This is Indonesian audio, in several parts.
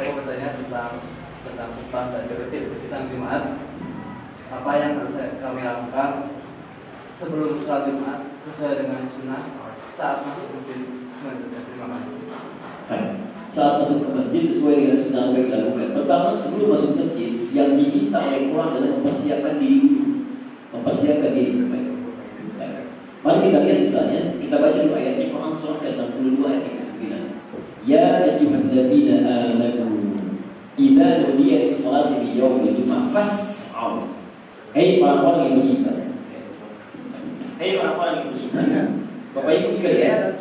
mau bertanya tentang khutbah dan tentang Jumat. Apa yang harus kami lakukan sebelum sholat Jumat sesuai dengan sunnah saat masuk masjid? Terima kasih. Saat masuk ke masjid sesuai dengan sunnah apa yang dilakukan. Pertama, sebelum masuk masjid, yang diminta oleh Quran adalah mempersiapkan diri. Mempersiapkan diri. Mari kita lihat misalnya, kita baca dulu ayat di Quran surah ke-62 ayat 39. Ya ayyuhalladzina amanu idza nudiya lis-shalati fi yaumil jumu'ah fas'au. Hei orang-orang yang beriman. Hei orang-orang yang beriman. Bapak Ibu sekalian.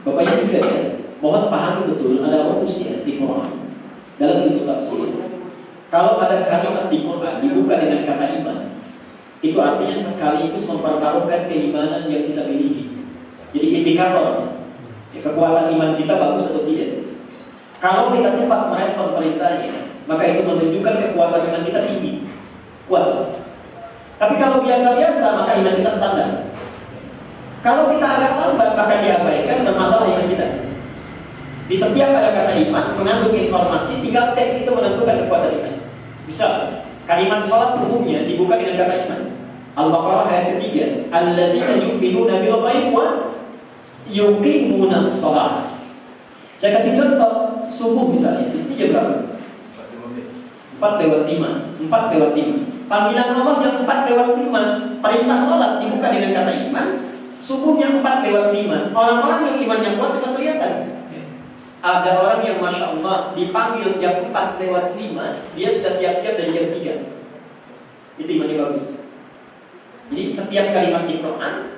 Bapak Ibu sekalian, mohon pahami betul ada rumus ya di Quran. Dalam ilmu tafsir, kalau ada kalimat di Quran dibuka dengan kata iman, itu artinya sekaligus mempertaruhkan keimanan yang kita miliki. Jadi indikator ya, kekuatan iman kita bagus atau tidak. Kalau kita cepat merespon perintahnya, maka itu menunjukkan kekuatan iman kita tinggi, kuat. Tapi kalau biasa-biasa, maka iman kita standar. Kalau kita agak lambat, maka diabaikan dan masalah iman kita. Di setiap ada kata iman mengandung informasi, tinggal cek itu menentukan kekuatan iman. Misal kalimat sholat umumnya dibuka dengan kata iman. Al-Baqarah ayat ketiga, alladzina yu'minuna bil ghaib wa yuqimunas shalah. Saya kasih contoh subuh misalnya, di sini jam berapa? 4:05. Panggilan Allah yang 4:05, perintah sholat dibuka dengan kata iman. Subuhnya 4:05. Orang-orang yang imannya kuat bisa kelihatan. Ada orang yang Masya Allah dipanggil jam 4:05, dia sudah siap-siap dari jam 3. Itu imannya bagus. Jadi setiap kalimat di Quran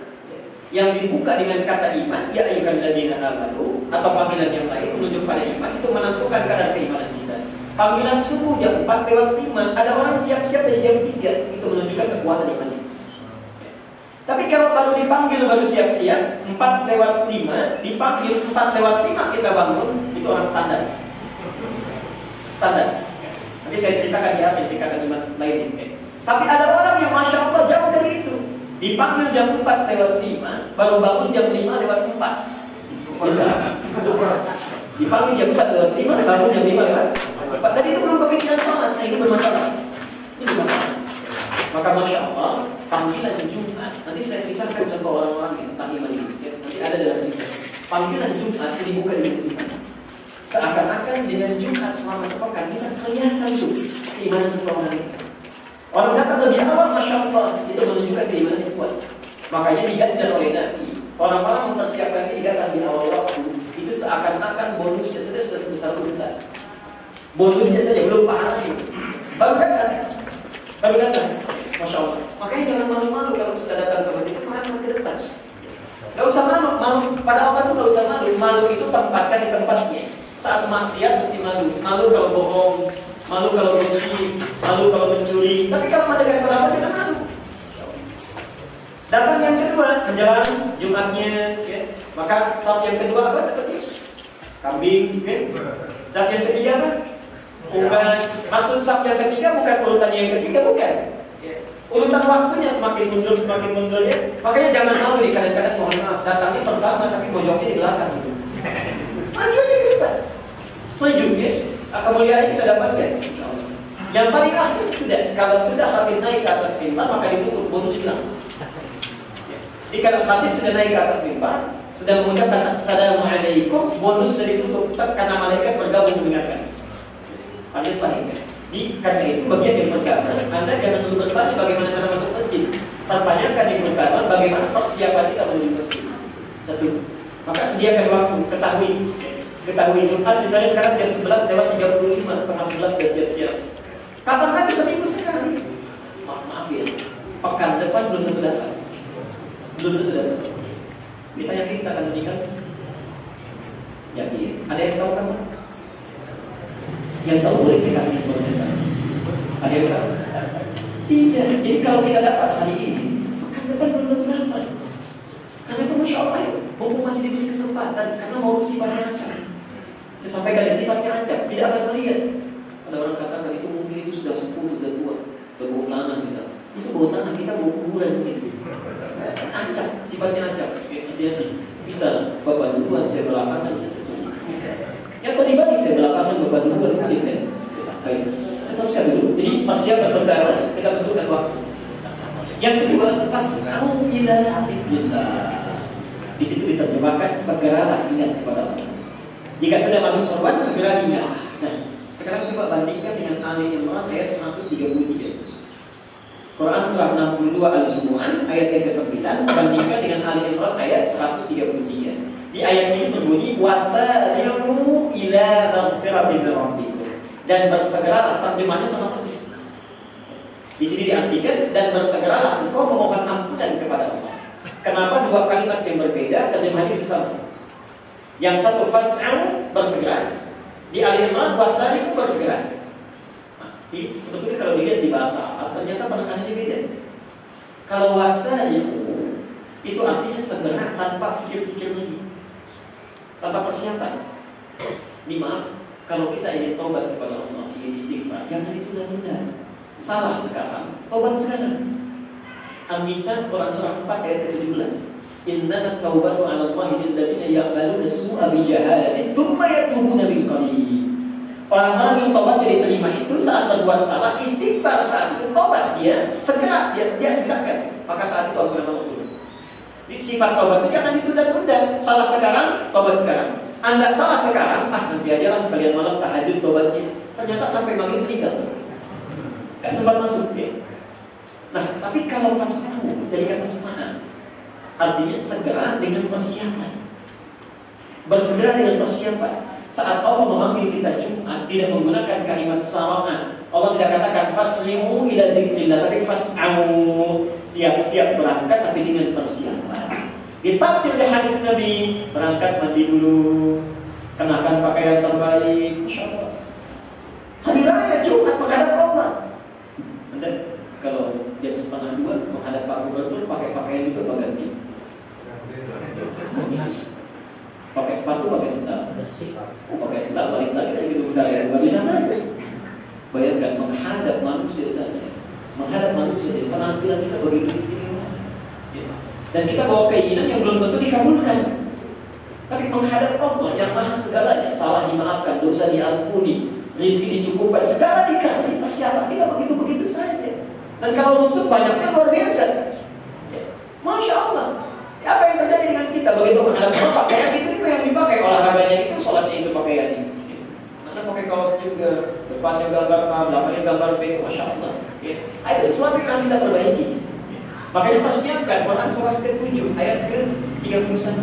yang dibuka dengan kata iman, ya ayyuhalladzina amanu, atau panggilan yang lain menunjuk pada iman, itu menentukan kadar keimanan kita. Panggilan subuh jam 4:05, ada orang siap-siap dari jam 3, itu menunjukkan kekuatan imannya. Tapi kalau baru dipanggil, baru siap-siap 4:05, dipanggil 4:05 kita bangun, itu orang standar. Nanti saya ceritakan di akhir tingkatan iman lain. Tapi ada orang yang Masya Allah jauh dari itu, dipanggil jam 4:05, baru bangun jam 5:04. Bisa? Dipanggil jam 4:05, bangun jam 5:04. Tadi itu belum kepikiran sholat, itu bermasalah. Itu masalah. Maka Masya Allah, panggilan Jumat, nanti saya pisahkan contoh orang-orang yang tentang iman ini. Nanti ada dalam kisah. Panggilan Jumat yang dibuka dengan iman. Seakan-akan dengan Jumat selama sepekan bisa kelihatan tuh keimanan seseorang itu. Orang datang lebih awal, Masya Allah, itu menunjukkan keimanan yang kuat. Makanya diganjar oleh Nabi. Orang-orang mempersiapkan diri datang di awal waktu, itu seakan-akan bonusnya saja sudah sebesar unta. Bonusnya saja belum pahala itu. Baru datang. Masya Allah. Makanya jangan malu-malu kalau sudah datang ke masjid, malu ke depan. Gak usah malu. Pada Allah itu gak usah malu. Malu itu tempatkan di tempatnya. Saat maksiat mesti malu. Malu kalau bohong, malu kalau bersih, malu kalau mencuri. Tapi kalau mendekat kepada Allah jangan malu. Datang yang kedua, menjelang Jumatnya, ya. Maka saat yang kedua apa? Dapat kambing, ya. Saat yang ketiga apa? Bukan. Maksud saat yang ketiga bukan urutan yang ketiga, bukan. Urutan waktunya semakin mundur ya. Makanya jangan malu nih kadang-kadang mohon maaf datangnya pertama tapi mojoknya di belakang. Maju aja ke depan. Maju ya. Kemuliaan kita dapatkan. Yang paling akhir sudah, kalau sudah khatib naik ke atas mimbar maka ditutup bonus hilang. Jadi kalau khatib sudah naik ke atas mimbar, sudah mengucapkan assalamualaikum, bonus sudah ditutup karena malaikat bergabung mendengarkan. Hadis sahih. Karena itu bagian yang pertama, Anda jangan dulu bertanya bagaimana cara masuk masjid. Tanyakan yang pertama bagaimana persiapan kita menuju masjid. Satu. Maka sediakan waktu, ketahui Jumat misalnya sekarang jam 11:35, setengah 11 sudah siap-siap. Kapan lagi? Seminggu sekali. Maaf ya, pekan depan belum tentu datang. Kita yakin kita akan menikah? Yakin. Ada yang tahu kamu? Yang tahu boleh saya kasih informasi sekarang. Ada yang tahu? Tidak. Jadi kalau kita dapat hari ini, pekan depan belum tentu dapat. Karena itu Masya Allah, mumpung masih diberi kesempatan, karena mau sifatnya acak. Saya sampaikan sifatnya acak, tidak akan melihat. Ada orang katakan itu mungkin itu sudah 10 dan tua, sudah bau tanah misalnya. Itu bau tanah, kita bau kuburan begitu. Acak, sifatnya acak. Hati-hati. Bisa Bapak duluan, saya belakangan, saya tutup. beban dulu penting kan? Baik, saya teruskan dulu. Jadi persiapan berdarah kita tentukan waktu. Yang kedua, fas'au ila dzikrillah. Di situ diterjemahkan segeralah ingat kepada Allah. Jika sudah masuk sorban, segera ingat. Nah, sekarang coba bandingkan dengan Ali Imran ayat 133. Quran surah 62 Al-Jumu'ah ayat yang ke-9 bandingkan dengan Ali Imran ayat 133. Di ayat ini berbunyi wasari'u ila maghfiratin min rabbikum. Dan bersegeralah, terjemahnya sama persis. Di sini diartikan dan bersegeralah engkau memohon ampunan kepada Allah. Kenapa dua kalimat yang berbeda terjemahannya bisa sama? Yang satu fas'au bersegera, di Ali Imran wasari'u bersegera. Nah, ini sebetulnya kalau dilihat di bahasa Arab ternyata penekanannya beda. Kalau wasari'u itu artinya segera tanpa fikir-fikir lagi, tanpa persiapan. Maaf, kalau kita ingin taubat kepada Allah, ingin istighfar, jangan ditunda-tunda. Salah sekarang, taubat sekarang. An-Nisa Quran surah 4 ayat ke-17. Innamat taubatu 'ala Allahi lil ladzina ya'maluna as-su'a bi jahalatin tsumma yatubuna min qarib. Orang-orang yang taubat tidak diterima itu saat berbuat salah, istighfar saat itu, taubat dia segera, dia segerakan. Maka saat itu Allah turun. Sifat taubat itu jangan ditunda-tunda. Salah sekarang, taubat sekarang. Anda salah sekarang, nanti aja lah sekalian malam tahajud taubatnya. Ternyata sampai maghrib meninggal. Gak sempat masuk ya. Nah, tapi kalau fas'au dari kata sa'a, artinya segera dengan persiapan. Bersegera dengan persiapan. Saat Allah memanggil kita Jumat, tidak menggunakan kalimat sara'ah. Allah tidak katakan faslimu ila dzikrillah, tapi fas'au, siap-siap berangkat tapi dengan persiapan. Ditafsir di hadis Nabi, berangkat mandi dulu, kenakan pakaian terbaik, insyaallah. Hari raya Jumat menghadap Allah. Anda kalau jam 1:30 menghadap Pak Gubernur pakai pakaian itu apa ganti? Pakai sepatu, pakai sendal. Pakai sendal balik lagi dari gedung saya, nggak bisa masuk. Bayangkan menghadap manusia saja, menghadap manusia, penampilan kita begitu istimewa. Dan kita bawa keinginan yang belum tentu dikabulkan. Tapi menghadap Allah yang maha segalanya, salah dimaafkan, dosa diampuni, rezeki dicukupkan, segala dikasih, persiapan kita begitu-begitu saja. Dan kalau nuntut banyaknya luar biasa. Masya Allah. Apa yang terjadi dengan kita begitu menghadap Allah? Pakaian itu juga yang dipakai, olahraganya itu, sholatnya itu pakaiannya. Anda pakai kaos juga, depannya gambar A, belakangnya gambar B, Masya Allah. Ada sesuatu yang harus kita perbaiki. Makanya persiapkan Quran surah ke-7 ayat ke-31.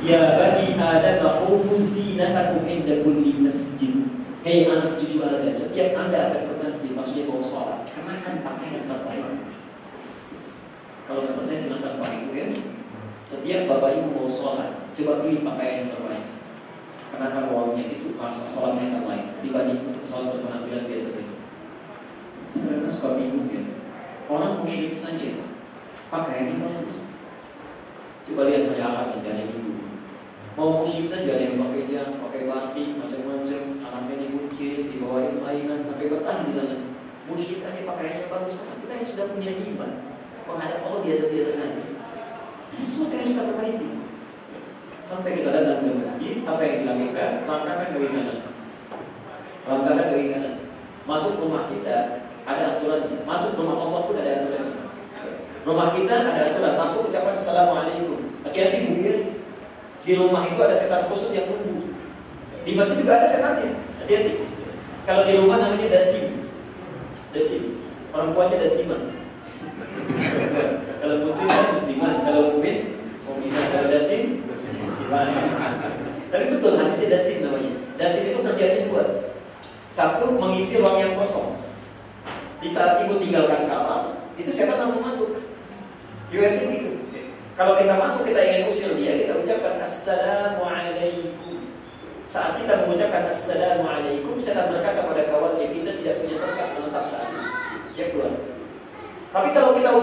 Ya bani Adam khudhu zinatakum inda kulli masjid. Hei anak cucu Adam, setiap Anda akan ke masjid, maksudnya mau sholat, kenakan pakaian terbaik. Kalau nggak percaya silakan Pak Ibu ya. Setiap Bapak Ibu mau sholat, coba pilih pakaian yang terbaik. Kenakan wawunya itu masa sholatnya yang lain dibanding sholat berpenampilan biasa saja. Sebenarnya suka bingung ya. Orang musyrik saja pakaiannya bagus. Coba lihat hari Ahad nanti ada Minggu. Mau musyrik saja ada yang pakai jas, pakai batik, macam-macam, anaknya dikunci, dibawain mainan sampai betah di sana. Musyrik aja pakaiannya bagus. Masa kita yang sudah punya iman menghadap Allah biasa-biasa saja. Ini semua yang kita perbaiki. Sampai kita datang ke masjid, apa yang dilakukan? Langkahkan kaki kanan. Langkahkan kaki kanan. Masuk rumah kita ada aturannya. Masuk rumah Allah pun ada aturannya. Rumah kita ada aturan. Masuk ucapan Assalamualaikum. Hati-hati Bu ya. Di rumah itu ada setan khusus yang nunggu. Di masjid juga ada setannya. Hati-hati. Kalau di rumah namanya dasim. Dasim. Perempuannya dasiman. Kalau muslim kan musliman, kalau mukmin mukminah, kalau dasim dasiman. Tapi betul hadisnya dasim namanya. Dasim itu terjadi dua. Satu, mengisi ruang yang kosong. Di saat ibu tinggalkan kamar, itu setan langsung masuk. Riwayatnya begitu. Kalau kita masuk, kita ingin usir dia, kita ucapkan Assalamualaikum. Saat kita mengucapkan Assalamualaikum, setan berkata pada kawannya, kita tidak punya tempat menetap saat ini. Dia keluar. Tapi kalau tidak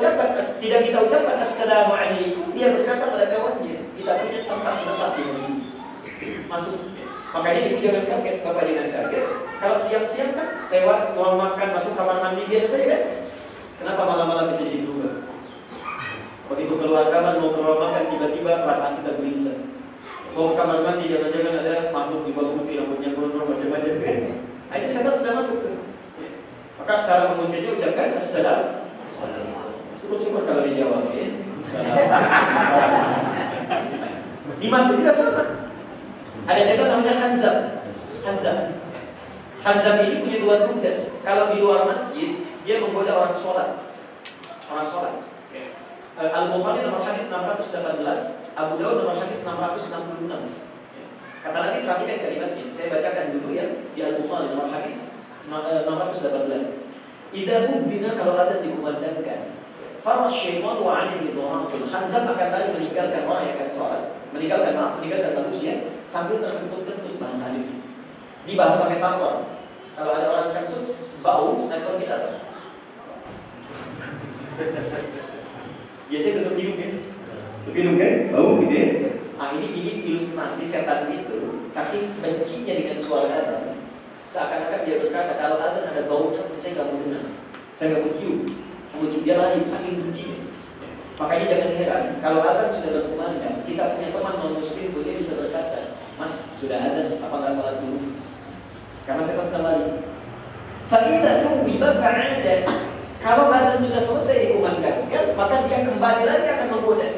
kita ucapkan Assalamualaikum, dia berkata pada kawannya, kita punya tempat menetap di sini. Masuk. Makanya ibu jangan kaget, bapak jangan kaget. Kalau siang-siang kan lewat ruang makan, masuk kamar mandi biasa saja kan? Kenapa malam-malam bisa jadi berubah? Begitu keluar kamar mau ke ruang makan, tiba-tiba perasaan kita gelisah. Mau ke kamar mandi, jangan-jangan ada makhluk di bawah putih, rambutnya gondrong macam-macam kan? cara mengucapnya ucapkan assalam. Syukur-syukur kalau dijawab ya. Di masjid juga sama. Ada setan namanya Hanzam ini punya dua tugas. Kalau di luar masjid, dia menggoda orang sholat. Al-Bukhari nomor hadis 618, Abu Dawud nomor hadis 666. Kata Nabi, perhatikan kalimatnya. Saya bacakan dulu ya di Al-Bukhari nomor hadis 618. Idza udzina, kalau adzan dikumandangkan, farah syaitan wa 'alaihi dharatul. Hanzam akan tadi meninggalkan orang yang akan sholat, meninggalkan manusia sambil terkentut-kentut, bahasa hadis. Ini bahasa metafor. Kalau ada orang kentut, bau, respon kita apa? Biasanya tutup hidung kan? Bau gitu ya. Nah ini ilustrasi setan itu saking bencinya dengan suara adzan, seakan-akan dia berkata kalau adzan ada baunya, saya nggak mau dengar, saya nggak mau cium, dia lari saking bencinya. Makanya jangan heran kalau adzan sudah berkumandang, kita punya teman non muslim dia bisa berkata, Mas sudah adzan, apa nggak salat dulu? Karena setan sudah lari. Faidah tubiba fa'ada. Kalau adzan sudah selesai dikumandangkan, maka dia kembali lagi akan menggoda.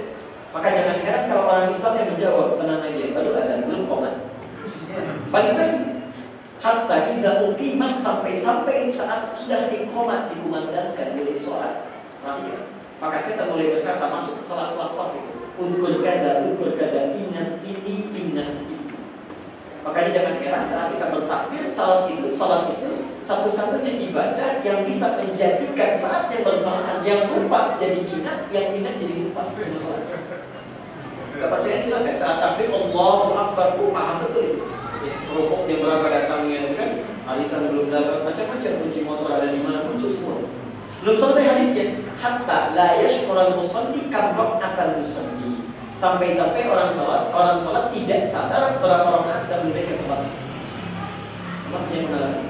Maka jangan heran kalau orang Islam yang menjawab, tenang aja, baru adzan, belum qomat. Balik lagi. Hatta idza uqimat, sampai saat sudah diqomat, dikumandangkan mulai sholat. Perhatikan. Maka setan mulai berkata masuk ke salat saf itu. Udkur kada, ingat ini, ingat itu. Makanya jangan heran saat kita bertakbir, salat itu satu-satunya ibadah yang bisa menjadikan saatnya bersamaan. Yang lupa jadi ingat, yang ingat jadi lupa. Cuma salat. Gak percaya silakan. Saat takbir Allahu Akbar, paham betul itu. Rukuk yang berapa datangnya kan? Alisan belum dapat, macam-macam, kunci motor ada di mana, muncul semua. Belum selesai hadisnya. Hatta la yashkurul musalli kam raqatan tusalli. Sampai-sampai orang salat tidak sadar berapa rakaat sedang menunaikan salat. Apa yang mengalami?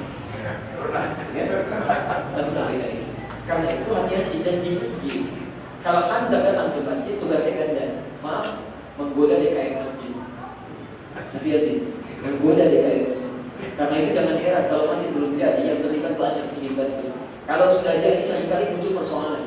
Tidak bisa beda itu. Karena itu hati-hati dan di masjid. Kalau Hanzam datang ke masjid, tugasnya ganda. Maaf, menggoda DKM masjid. Hati-hati, menggoda DKM masjid. Karena itu jangan heran kalau masjid belum jadi, yang terlibat banyak ini bantu. Kalau sudah jadi, seringkali muncul persoalan.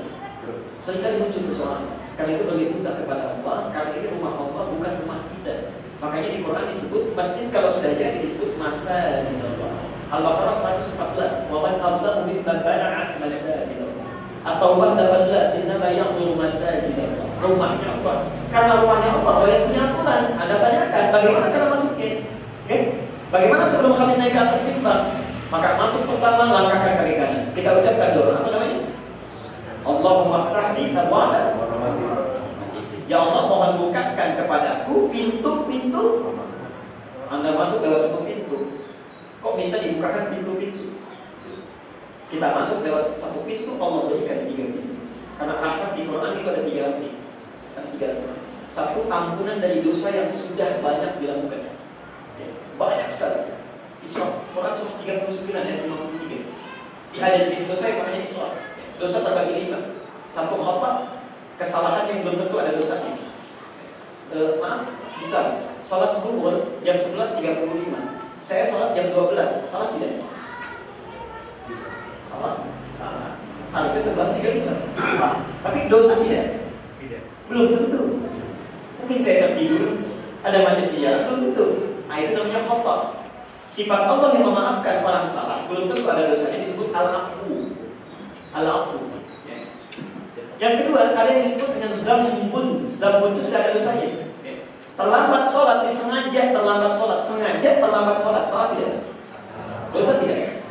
Karena itu berlindunglah kepada Allah. Karena ini rumah Allah, bukan rumah kita. Makanya di Quran disebut masjid kalau sudah jadi disebut masajid Allah. Al-Baqarah 114. Wa man adzlamu mimman bana'a masajid Allah. At-Taubah 18. Innama ya'muru masajid Allah. Rumahnya Allah. Karena rumahnya Allah, boleh punya aturan. Anda tanyakan bagaimana cara masuknya? Bagaimana sebelum kami naik ke atas mimbar? Maka masuk pertama, langkahkan kaki kanan. Kita ucapkan doa. Apa namanya? Allahumma ftahli abwaaba. Ya Allah, mohon bukakan kepadaku pintu-pintu. Anda masuk lewat satu pintu. Kok minta dibukakan pintu-pintu? Kita masuk lewat satu pintu, Allah berikan 3 pintu. Karena rahmat di Quran itu ada 3 pintu. Satu, ampunan dari dosa yang sudah banyak dilakukan. Banyak sekali. Israf, Quran surah 39 ayat 53. Ada jenis dosa yang namanya israf. Dosa terbagi 5. Satu khata, kesalahan yang belum tentu ada dosanya. Bisa sholat zuhur jam 11.35. Saya sholat jam 12. Salah tidak? Salah. Harusnya 11.35. Tapi dosa tidak? Belum tentu. Mungkin saya tertidur, ada macet di jalan, belum tentu. Nah itu namanya khata. Sifat Allah yang memaafkan orang salah, belum tentu ada dosanya, disebut al-afu. Al-afu. Yang kedua, ada yang disebut dengan zambun. Zambun itu sudah ada dosanya. Terlambat sholat, disengaja terlambat sholat. Sengaja terlambat sholat, salah tidak? Dosa tidak?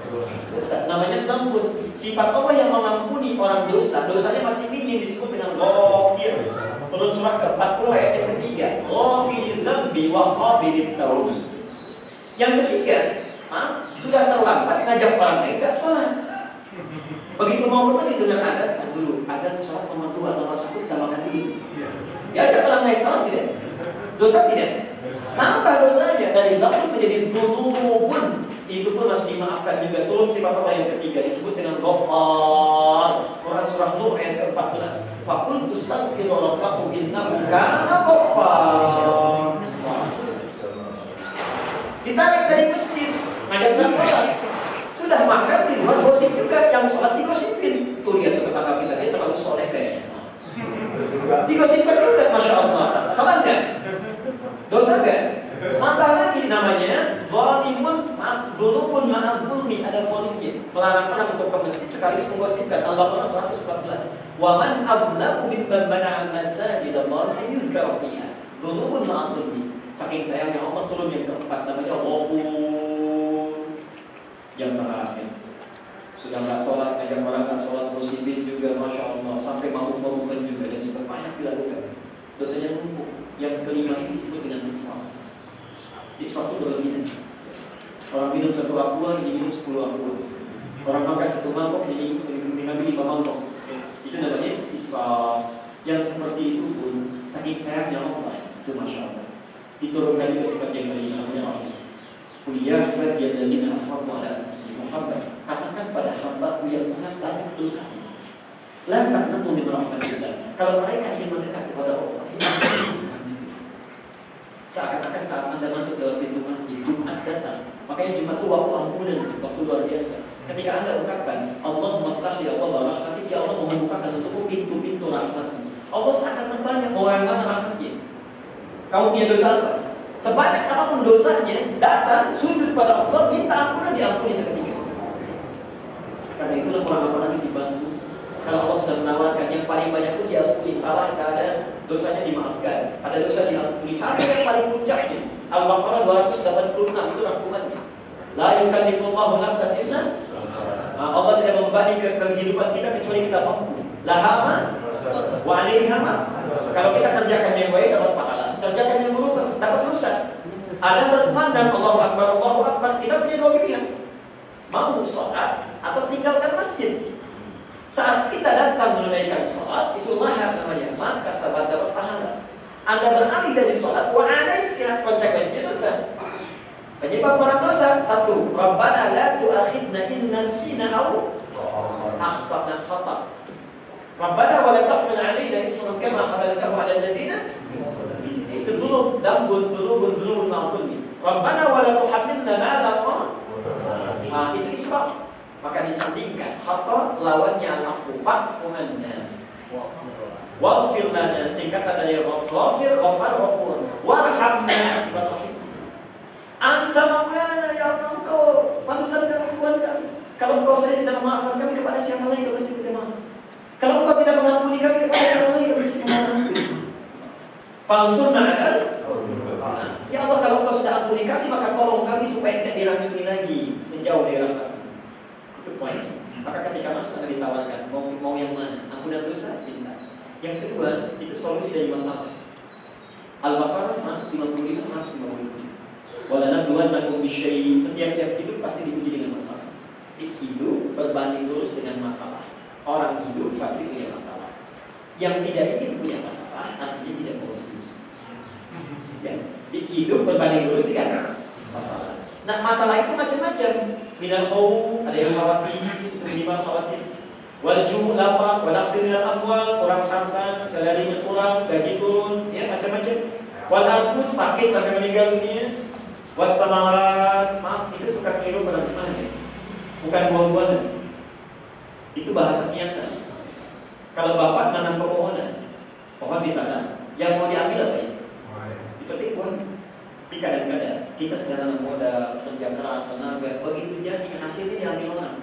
Dosa. Namanya zambun. Sifat Allah yang mengampuni orang dosa, dosanya masih minim, disebut dengan ghafir. Turun surah ke-40 ayat yang ketiga. Ghafiril dzambi wa qabilit taub. Yang ketiga, sudah terlambat ngajak orang lain enggak sholat. Begitu mau ke masjid dengan adat, dulu adat sholat nomor 2, nomor 1 kita makan dulu. Ya ada orang lain salah tidak? Dosa tidak? Nambah dosanya dari dzambun menjadi dzunubun. Itu pun masih dimaafkan juga. Turun sifat Allah yang ketiga disebut dengan Ghaffar. Quran surah Nuh ayat ke-14. Faqul tustaghfiru rabbakum innahu kana ghaffar. Ditarik dari masjid, ngajak sholat. sudah makan di luar gosip juga, yang sholat digosipin. Tuh lihat tetangga kita, dia terlalu soleh kayaknya. Digosipkan juga, Masya Allah. Salah nggak? Dosa nggak? Tambah lagi namanya zalimun maaf, zulubun maaf zulmi, ada zalimnya. Melarang orang untuk ke masjid sekaligus menggosipkan. Al-Baqarah 114. Wa man azlamu mimman mana'a masajid Allah ayyuzkara fiha. Zulubun maaf zulmi. Saking sayangnya Allah turun yang keempat namanya Ghafur. Yang terakhir. Sudah nggak sholat, ngajak orang nggak sholat, gosipin juga, Masya Allah, sampai mabuk-mabukan juga, dan sebab banyak dilakukan. Dosanya numpuk. Yang kelima ini disebut dengan israf. Israf itu berlebihan. Orang minum 1 aqua, ini minum 10 aqua. Orang makan 1 mangkok, ini mengambil 5 mangkok. Itu namanya israf. Yang seperti itu pun, saking sayangnya Allah, itu Masya Allah. Diturunkan juga sifat yang kelima, namanya Allah. Kuliah bagian dari aswab wala Muhammad, katakan pada hamba yang sangat banyak dosa. La taqnatu min rahmatillah. Kalau mereka ingin mendekat kepada Allah, seakan-akan saat Anda masuk dalam pintu masjid, Jumat datang. Makanya Jumat itu waktu ampunan, waktu luar biasa. Ketika Anda ucapkan Allahumma ftah li Allah wa rahmatik, ya Allah membukakan untukmu pintu-pintu rahmatmu. Allah seakan banyak orang mana rahmatnya. Kamu punya dosa apa? Sebanyak apapun dosanya, datang sujud pada Allah, minta ampunan, diampuni seketika. Karena itulah orang-orang lagi si bantu. Kalau Allah sudah menawarkan yang paling banyak pun diampuni, salah tidak ada, dosanya dimaafkan. Ada dosa diampuni. Sampai yang paling puncaknya, Al-Baqarah 286 itu rangkumannya. La yukallifullahu nafsan illa. Allah tidak membebani kehidupan kita kecuali kita mampu. Lahama wa 'alaiha ma. Kalau kita kerjakan yang baik dapat pahala, kerjakan yang buruk dapat dosa. Ada berkumandang Allahu Akbar, kita punya 2 pilihan. Mau sholat atau tinggalkan masjid. Saat kita datang menunaikan sholat, itulah namanya maka sahabat dapat pahala. Anda beralih dari sholat, wa alaika, konsekuensinya dosa. Penyebab orang dosa, 1, Rabbana la tu'akhidna in nasina aw akhtana khata'. Rabbana wa la tahmil 'alaina isran kama hamaltahu 'ala alladziina. Itu dzulum, dzulubun ma'fulni. Rabbana wa la tuhammilna ma la taqata. Itu israf. Maka disandingkan khata lawannya al-afwu, fa'fu 'anna. Waghfir lana, singkatan dari ghafir, ghafar, ghafur. Warhamna, sifat rahim. Anta maulana, ya Allah, engkau panutan kami, Tuhan kami. Kalau engkau saja tidak memaafkan kami, kepada siapa lagi kami mesti minta maaf? Kalau engkau tidak mengampuni kami, kepada siapa lagi kami mesti minta maaf? Falsurna adal. Ya Allah, kalau engkau sudah ampuni kami, maka tolong kami supaya tidak diracuni lagi, menjauh dari rahmat. Itu poinnya. Maka ketika masuk Anda ditawarkan, mau yang mana? Ampunan dosa, minta. Yang kedua, itu solusi dari masalah. Al-Baqarah 155-157. Walanabluwannakum bisyai'in, setiap hidup pasti diuji dengan masalah. Hidup berbanding lurus dengan masalah. Orang hidup pasti punya masalah. Yang tidak ingin punya masalah, artinya tidak mau hidup. Ya, hidup berbanding lurus dengan masalah. Nah, masalah itu macam-macam. Minal khauf, ada yang khawatir, itu minimal khawatir. Wal ju' lapar, wal naqsi minal amwal, kurang harta, salari berkurang, gaji turun, ya macam-macam. Wal anfus, sakit sampai meninggal dunia. Wal thamarat, maaf, itu suka keliru pada gimana? Bukan buah-buahan. Itu bahasa kiasan. Kalau bapak nanam pepohonan, pohon ditanam, yang mau diambil apa ya? Dipetik buahnya. Tapi kadang-kadang kita sedang nanam modal, kerja keras, tenaga, begitu jadi hasilnya diambil orang.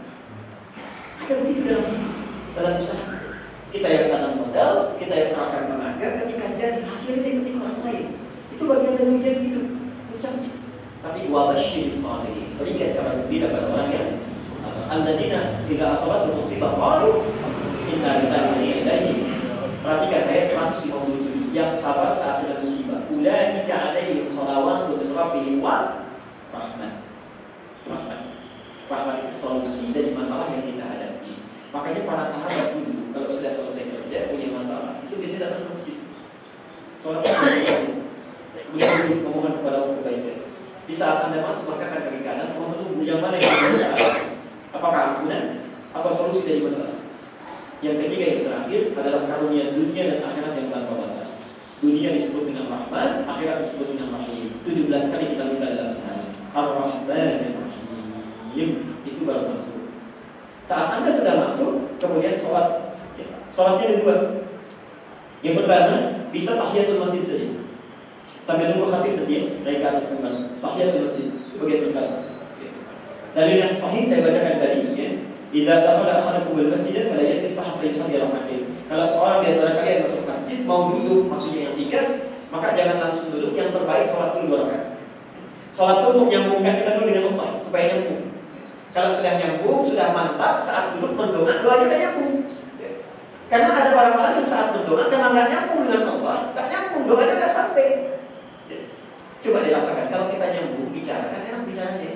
Ada begitu dalam bisnis, dalam usaha. Kita yang tanam modal, kita yang kerahkan tenaga, ketika jadi hasilnya dipetik orang lain. Itu bagian dari ujian hidup, puncaknya. Tapi wabashir shalihin, berikan kabar gembira pada orang yang alladzina idza asabatu musibah qalu inna lillahi wa inna ilaihi. Perhatikan ayat 157, yang sabar saat ada musibah. Ulaika alaihim shalawatu min rabbihim wa rahmat. Rahmat itu solusi dari masalah yang kita hadapi. Makanya para sahabat dulu kalau sudah selesai kerja punya masalah, itu biasanya datang ke masjid. Sholat memohon kepada Allah kebaikan. Di saat Anda masuk maka akan kaki kanan, mau menunggu yang mana yang berbeda. Apakah ampunan atau solusi dari masalah? Yang ketiga yang terakhir adalah karunia dunia dan akhirat yang tanpa batas. Dunia disebut dengan Rahman, akhirat disebut dengan Rahim. 17 kali kita minta dalam sehari. Ar-Rahman dan Rahim. diem, itu baru masuk. Saat Anda sudah masuk, kemudian sholat. Sholatnya ada dua. Yang pertama, bisa tahiyatul masjid saja. Sambil nunggu khatib tadi naik ke atas mimbar. Tahiyatul masjid itu bagian pertama. Dalil yang sahih saya bacakan tadi ya. Idza dakhala ahadukum al-masjid fala yatisah hatta yusalli rak'atain. Kalau seorang di antara kalian masuk masjid mau duduk, maksudnya yang tikaf, maka jangan langsung duduk, yang terbaik sholat dulu 2 rakaat. Sholat itu untuk nyambungkan kita dulu dengan Allah supaya nyambung. Kalau sudah nyambung, sudah mantap, saat duduk mendongak doanya udah nyambung. Karena ada orang-orang yang saat berdoa karena nggak nyambung dengan Allah, nggak nyambung, doanya nggak sampai. Coba dirasakan, kalau kita nyambung bicara, kan enak bicaranya,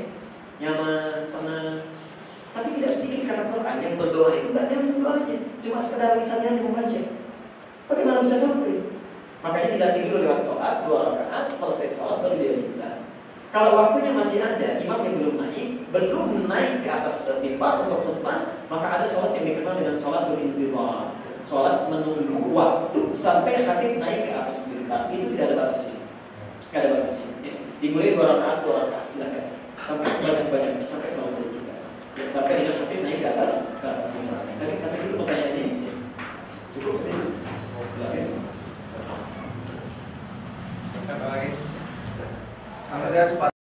nyaman, tenang. Tapi tidak sedikit kata Quran yang berdoa itu nggak nyambung doanya, cuma sekedar lisannya yang membaca. Bagaimana bisa sampai? Makanya dilatih dulu lewat sholat 2 rakaat, selesai sholat baru dia minta. Kalau waktunya masih ada, imam yang belum naik ke atas mimbar untuk khutbah, maka ada sholat yang dikenal dengan sholatul intidhar. Sholat menunggu waktu sampai khatib naik ke atas mimbar. Itu tidak ada batasnya. Tidak ada batasnya. Dimulai 2 rakaat, silakan. Sampai sebanyak-banyaknya, sampai selesai juga. Ya, sampai dengan khatib naik ke atas mimbar. Tadi sampai situ pertanyaannya. Cukup. Jelasin. Siapa lagi? Kalau dia